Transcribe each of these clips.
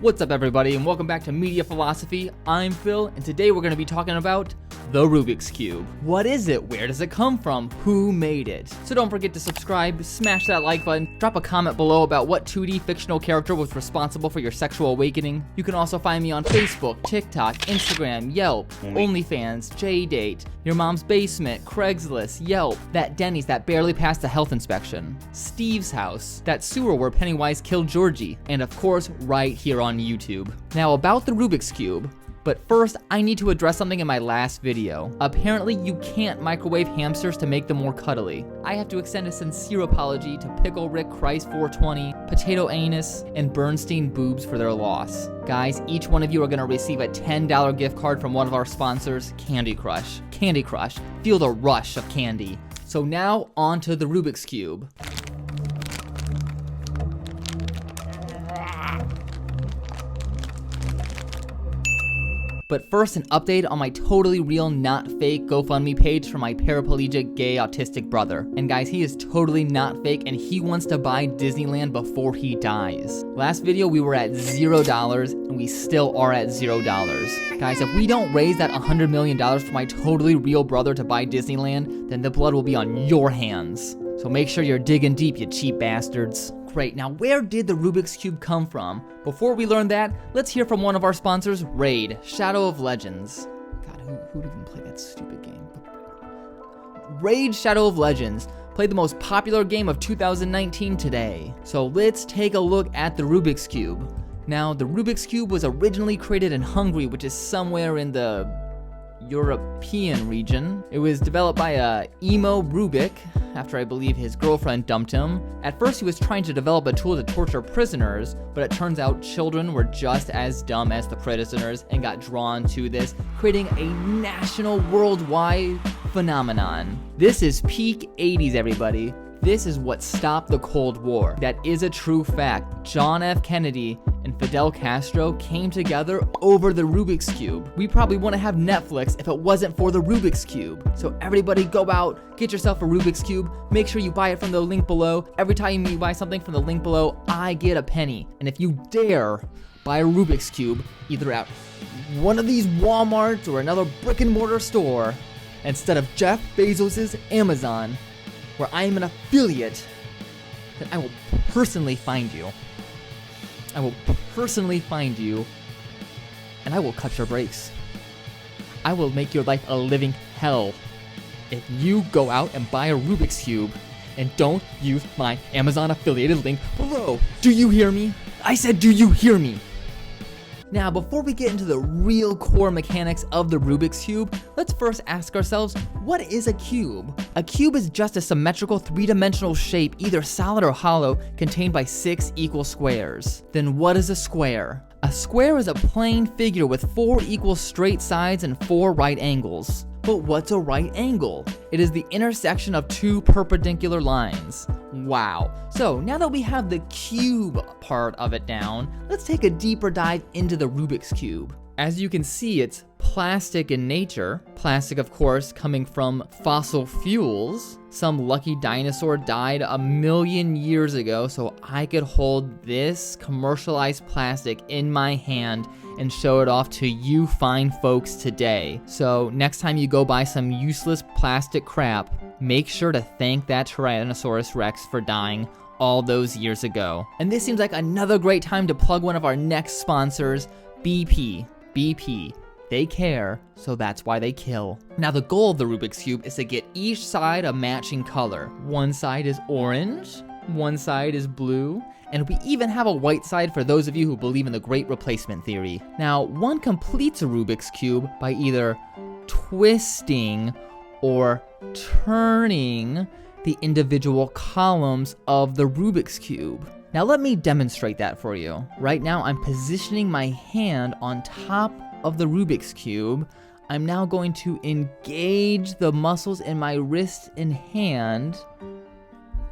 What's up everybody and welcome back to Media Philosophy. I'm Phil and today we're going to be talking about the Rubik's Cube. What is it? Where does it come from? Who made it? So don't forget to subscribe, smash that like button, drop a comment below about what 2D fictional character was responsible for your sexual awakening. You can also find me on Facebook, TikTok, Instagram, Yelp, OnlyFans, JDate, Your Mom's Basement, Craigslist, Yelp, that Denny's that barely passed a health inspection, Steve's house, that sewer where Pennywise killed Georgie, and of course right here on YouTube. Now about the Rubik's Cube, but first I need to address something in my last video. Apparently you can't microwave hamsters to make them more cuddly. I have to extend a sincere apology to Pickle Rick Christ 420, Potato Anus, and Bernstein Boobs for their loss. Guys, each one of you are gonna receive a $10 gift card from one of our sponsors, Candy Crush. Candy Crush, feel the rush of candy. So now on to the Rubik's Cube. But first, an update on my totally real, not fake GoFundMe page for my paraplegic, gay, autistic brother. And guys, he is totally not fake and he wants to buy Disneyland before he dies. Last video, we were at $0 and we still are at $0. Guys, if we don't raise that $100 million for my totally real brother to buy Disneyland, then the blood will be on your hands. So make sure you're digging deep, you cheap bastards. Great, now where did the Rubik's Cube come from? Before we learn that, let's hear from one of our sponsors, Raid, Shadow of Legends. God, who'd even play that stupid game? Raid Shadow of Legends, played the most popular game of 2019 today. So let's take a look at the Rubik's Cube. Now, the Rubik's Cube was originally created in Hungary, which is somewhere in the European region. It was developed by emo Rubik, after I believe his girlfriend dumped him. At first he was trying to develop a tool to torture prisoners, but it turns out children were just as dumb as the prisoners and got drawn to this, creating a national worldwide phenomenon. This is peak 80s, everybody. This is what stopped the Cold War. That is a true fact. John F. Kennedy and Fidel Castro came together over the Rubik's Cube. We probably wouldn't have Netflix if it wasn't for the Rubik's Cube. So everybody go out, get yourself a Rubik's Cube, make sure you buy it from the link below. Every time you buy something from the link below, I get a penny. And if you dare buy a Rubik's Cube, either at one of these Walmarts or another brick and mortar store, instead of Jeff Bezos's Amazon, where I am an affiliate, then I will personally find you. I will personally find you, and I will cut your brakes. I will make your life a living hell if you go out and buy a Rubik's Cube and don't use my Amazon affiliated link below. Do you hear me? I said, do you hear me? Now, before we get into the real core mechanics of the Rubik's Cube, let's first ask ourselves, what is a cube? A cube is just a symmetrical three-dimensional shape, either solid or hollow, contained by 6 equal squares. Then what is a square? A square is a plane figure with 4 equal straight sides and 4 right angles. But what's a right angle? It is the intersection of 2 perpendicular lines. Wow. So now that we have the cube part of it down, let's take a deeper dive into the Rubik's Cube. As you can see, it's plastic in nature. Plastic, of course, coming from fossil fuels. Some lucky dinosaur died 1,000,000 years ago, so I could hold this commercialized plastic in my hand and show it off to you fine folks today. So next time you go buy some useless plastic crap, make sure to thank that Tyrannosaurus Rex for dying all those years ago. And this seems like another great time to plug one of our next sponsors, BP. BP. They care, so that's why they kill. Now the goal of the Rubik's Cube is to get each side a matching color. One side is orange, one side is blue, and we even have a white side for those of you who believe in the Great Replacement Theory. Now, one completes a Rubik's Cube by either twisting or turning the individual columns of the Rubik's Cube. Now let me demonstrate that for you. Right now I'm positioning my hand on top of the Rubik's Cube. I'm now going to engage the muscles in my wrist and hand,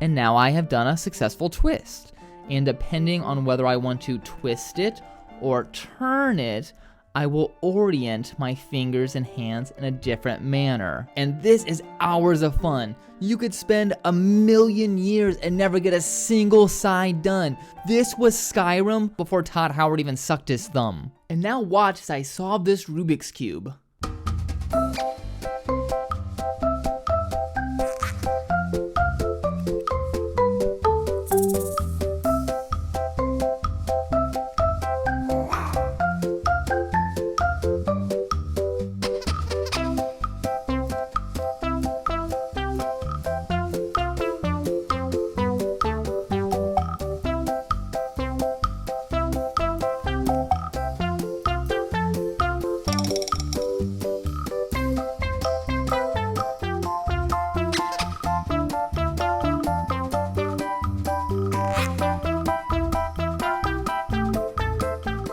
and now I have done a successful twist. And depending on whether I want to twist it or turn it, I will orient my fingers and hands in a different manner. And this is hours of fun. You could spend 1,000,000 years and never get a single side done. This was Skyrim before Todd Howard even sucked his thumb. And now watch as I solve this Rubik's Cube.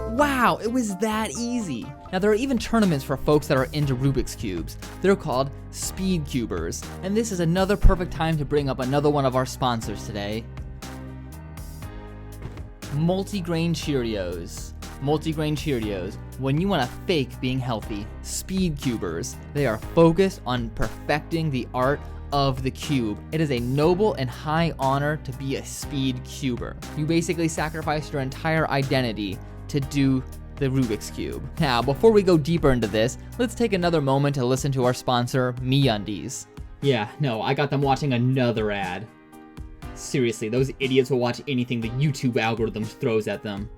Wow, it was that easy. Now there are even tournaments for folks that are into Rubik's Cubes. They're called Speed Cubers. And this is another perfect time to bring up another one of our sponsors today. Multigrain Cheerios. Multigrain Cheerios. When you want to fake being healthy, Speed Cubers. They are focused on perfecting the art of the cube. It is a noble and high honor to be a Speed Cuber. You basically sacrifice your entire identity to do the Rubik's Cube. Now, before we go deeper into this, let's take another moment to listen to our sponsor, MeUndies. Yeah, no, I got them watching another ad. Seriously, those idiots will watch anything the YouTube algorithm throws at them.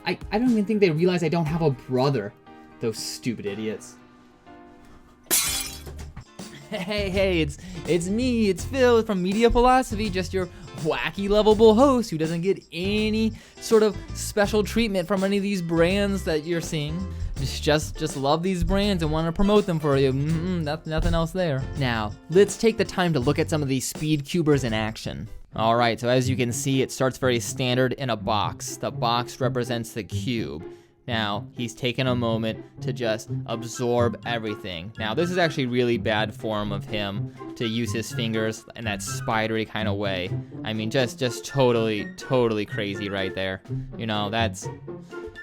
I don't even think they realize I don't have a brother. Those stupid idiots. Hey, it's me, it's Phil from Media Philosophy, just your wacky lovable host who doesn't get any sort of special treatment from any of these brands that you're seeing. Just love these brands and want to promote them for you. Nothing else there. Now, let's take the time to look at some of these Speed Cubers in action. Alright, so as you can see, it starts very standard in a box. The box represents the cube. Now, he's taken a moment to just absorb everything. Now, this is actually really bad form of him to use his fingers in that spidery kind of way. I mean, just totally crazy right there. You know, that's...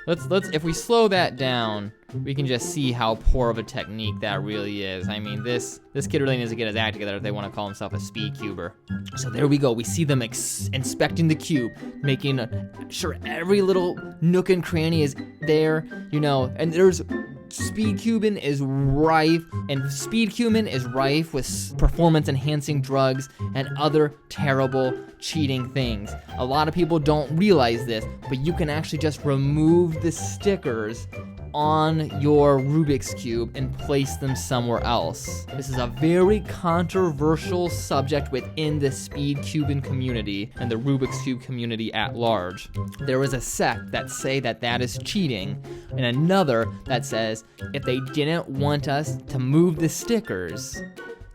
Let's if we slow that down, we can just see how poor of a technique that really is. I mean, this kid really needs to get his act together if they want to call himself a speed cuber. So there we go. We see them inspecting the cube, making sure every little nook and cranny is there, you know, and there's speed cubing is rife, and speed cubing is rife with performance enhancing drugs and other terrible cheating things. A lot of people don't realize this, but you can actually just remove the stickers on your Rubik's Cube and place them somewhere else. This is a very controversial subject within the speed cubing community and the Rubik's Cube community at large. There is a sect that say that that is cheating, and another that says if they didn't want us to move the stickers,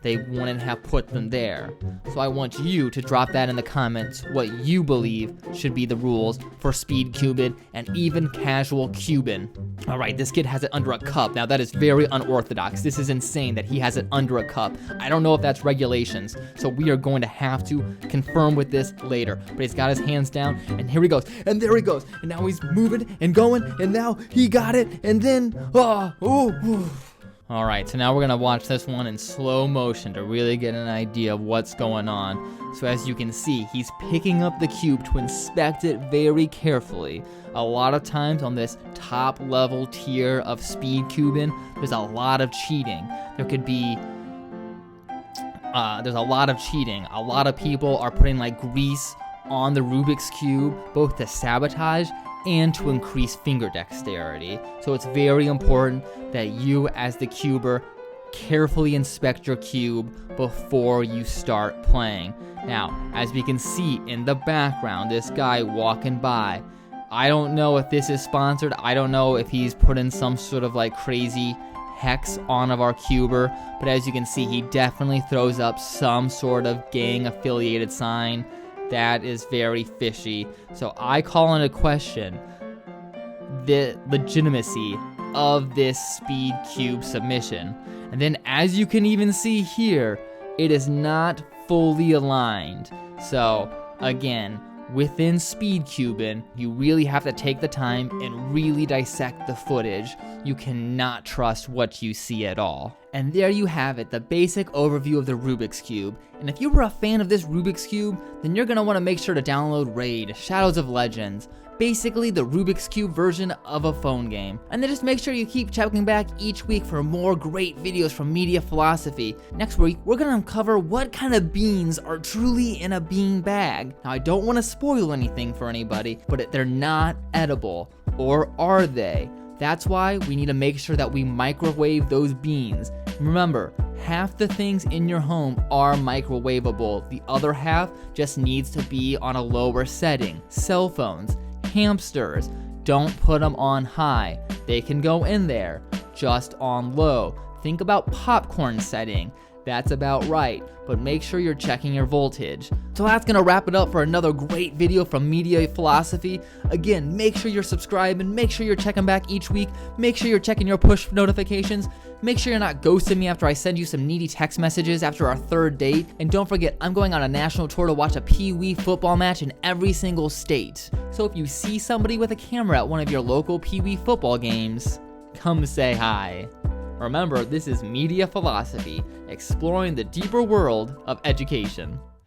they wouldn't have put them there. So I want you to drop that in the comments what you believe should be the rules for speed cubing and even casual cubing. All right, this kid has it under a cup. Now that is very unorthodox. This is insane that he has it under a cup. I don't know if that's regulations, so we are going to have to confirm with this later. But he's got his hands down, and here he goes, and there he goes, and now he's moving and going, and now he got it, and then, Alright, so now we're gonna watch this one in slow motion to really get an idea of what's going on. So as you can see, he's picking up the cube to inspect it very carefully. A lot of times on this top level tier of speed cubing, there's a lot of cheating. There's a lot of cheating. A lot of people are putting like grease on the Rubik's Cube, both to sabotage and to increase finger dexterity. So it's very important that you as the cuber carefully inspect your cube before you start playing. Now, as we can see in the background, this guy walking by, I don't know if this is sponsored, I don't know if he's put in some sort of like crazy hex on of our cuber, but as you can see, he definitely throws up some sort of gang affiliated sign. That is very fishy. So I call into question the legitimacy of this speed cube submission. And then as you can even see here, it is not fully aligned. So again, within speed cubing, you really have to take the time and really dissect the footage. You cannot trust what you see at all. And there you have it, the basic overview of the Rubik's Cube. And if you were a fan of this Rubik's Cube, then you're gonna wanna make sure to download Raid, Shadows of Legends. Basically the Rubik's Cube version of a phone game. And then just make sure you keep checking back each week for more great videos from Media Philosophy. Next week, we're gonna uncover what kind of beans are truly in a bean bag. Now I don't wanna spoil anything for anybody, but they're not edible. Or are they? That's why we need to make sure that we microwave those beans. Remember, half the things in your home are microwavable. The other half just needs to be on a lower setting. Cell phones, hamsters, don't put them on high. They can go in there, just on low. Think about popcorn setting. That's about right, but make sure you're checking your voltage. So that's gonna wrap it up for another great video from Media Philosophy. Again, make sure you're subscribing, make sure you're checking back each week, make sure you're checking your push notifications, make sure you're not ghosting me after I send you some needy text messages after our third date, and don't forget, I'm going on a national tour to watch a Pee-wee football match in every single state. So if you see somebody with a camera at one of your local Pee-wee football games, come say hi. Remember, this is Media Philosophy, exploring the deeper world of education.